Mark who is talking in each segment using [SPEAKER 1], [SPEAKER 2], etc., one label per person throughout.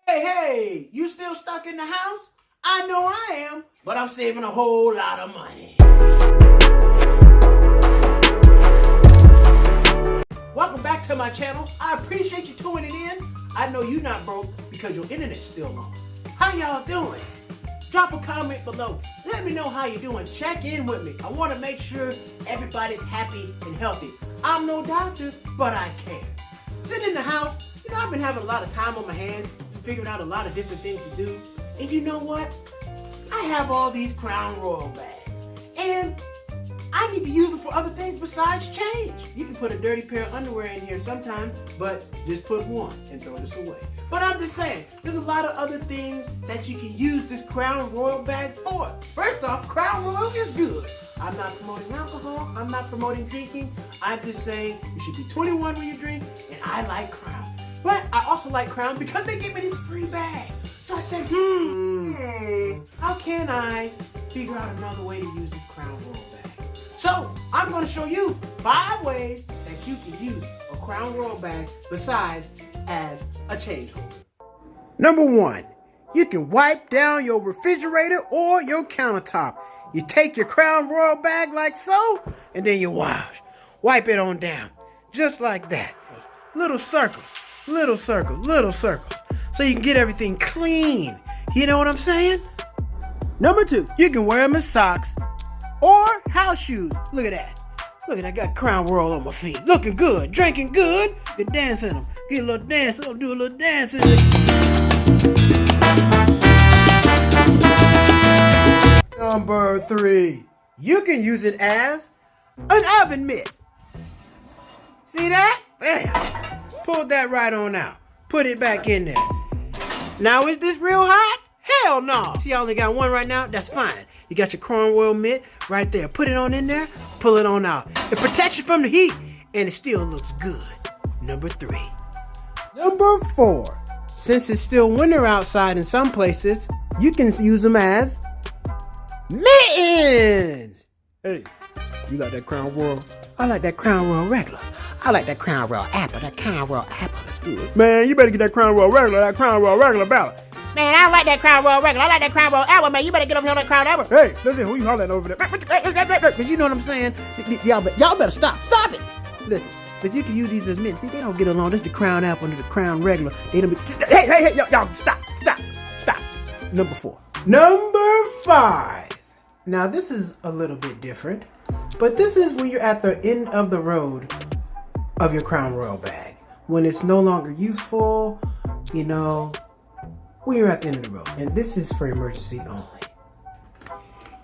[SPEAKER 1] Hey, you still stuck in the house? I know I am, but I'm saving a whole lot of money. Welcome back to my channel. I appreciate you tuning in. I know you're not broke because your internet's still on. How y'all doing? Drop a comment below. Let me know how you're doing. Check in with me. I want to make sure everybody's happy and healthy. I'm no doctor, but I care. Sitting in the house, I've been having a lot of time on my hands, figuring out a lot of different things to do. And you know what? I have all these Crown Royal bags. And I need to use them for other things besides change. You can put a dirty pair of underwear in here sometimes, but just put one and throw this away. But I'm just saying, there's a lot of other things that you can use this Crown Royal bag for. First off, Crown Royal is good. I'm not promoting alcohol. I'm not promoting drinking. I'm just saying you should be 21 when you drink, and I like Crown. But I also like Crown because they give me this free bag. So I said, how can I figure out another way to use this Crown Royal bag? So I'm going to show you 5 ways that you can use a Crown Royal bag besides as a change holder. Number 1, you can wipe down your refrigerator or your countertop. You take your Crown Royal bag like so, and then you wipe it on down, just like that. Little circles, little circles, little circles, so you can get everything clean. You know what I'm saying? Number 2, you can wear them as socks or house shoes. Look at that. Look at that, I got Crown Royal on my feet. Looking good, drinking good. You can dance in them. Get a little dance, do a little dance in it. Number 3, you can use it as an oven mitt. See that? Bam. Pull that right on out. Put it back in there. Now, is this real hot? Hell no. See, I only got one right now. That's fine. You got your Crown Royal mitt right there. Put it on in there. Pull it on out. It protects you from the heat, and it still looks good. Number 3. Number 4. Since it's still winter outside in some places, you can use them as mittens. Hey, you like that Crown Royal? I like that Crown Royal regular. I like that Crown Royal apple. That Crown Royal apple is good. Man, you better get that Crown Royal regular. That Crown Royal regular ballot.
[SPEAKER 2] Man, I don't like that Crown Royal regular. I like that Crown Royal apple, man. You better get over here on that Crown apple.
[SPEAKER 1] Hey, listen, who you hollering over there? Because you know what I'm saying? Y'all better stop. Stop it. Listen, but you can use these as mints. See, they don't get along. This is the Crown apple and the Crown regular. They don't be... Hey, y'all, stop. Number 4. Number 5. Now, this is a little bit different, but this is when you're at the end of the road of your Crown Royal bag. When it's no longer useful, when you're at the end of the road. And this is for emergency only.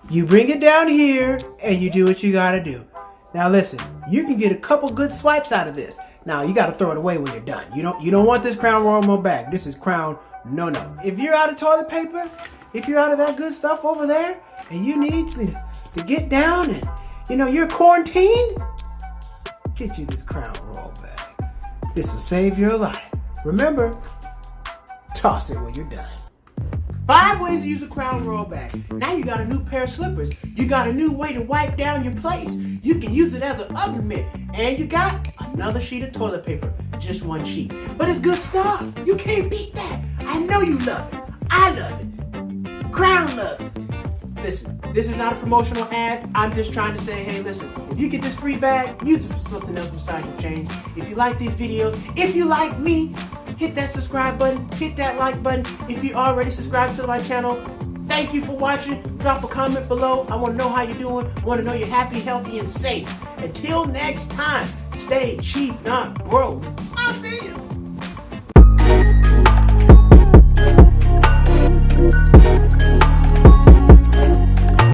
[SPEAKER 1] You bring it down here and you do what you gotta do. Now listen, you can get a couple good swipes out of this. Now you gotta throw it away when you're done. You don't want this Crown Royal bag. This is Crown no. If you're out of toilet paper, if you're out of that good stuff over there, and you need to get down and you're quarantined, get you this Crown Royal bag. This will save your life. Remember, toss it when you're done. 5 ways to use a Crown Royal bag. Now you got a new pair of slippers. You got a new way to wipe down your place. You can use it as an oven mitt. And you got another sheet of toilet paper. Just 1 sheet. But it's good stuff. You can't beat that. I know you love it. I love it. Crown loves it. Listen, this is not a promotional ad. I'm just trying to say, hey, listen, if you get this free bag, use it for something else besides your change. If you like these videos, if you like me, hit that subscribe button, hit that like button. If you already subscribed to my channel, thank you for watching. Drop a comment below. I want to know how you're doing. I want to know you're happy, healthy, and safe. Until next time, stay cheap, not broke. I'll see you.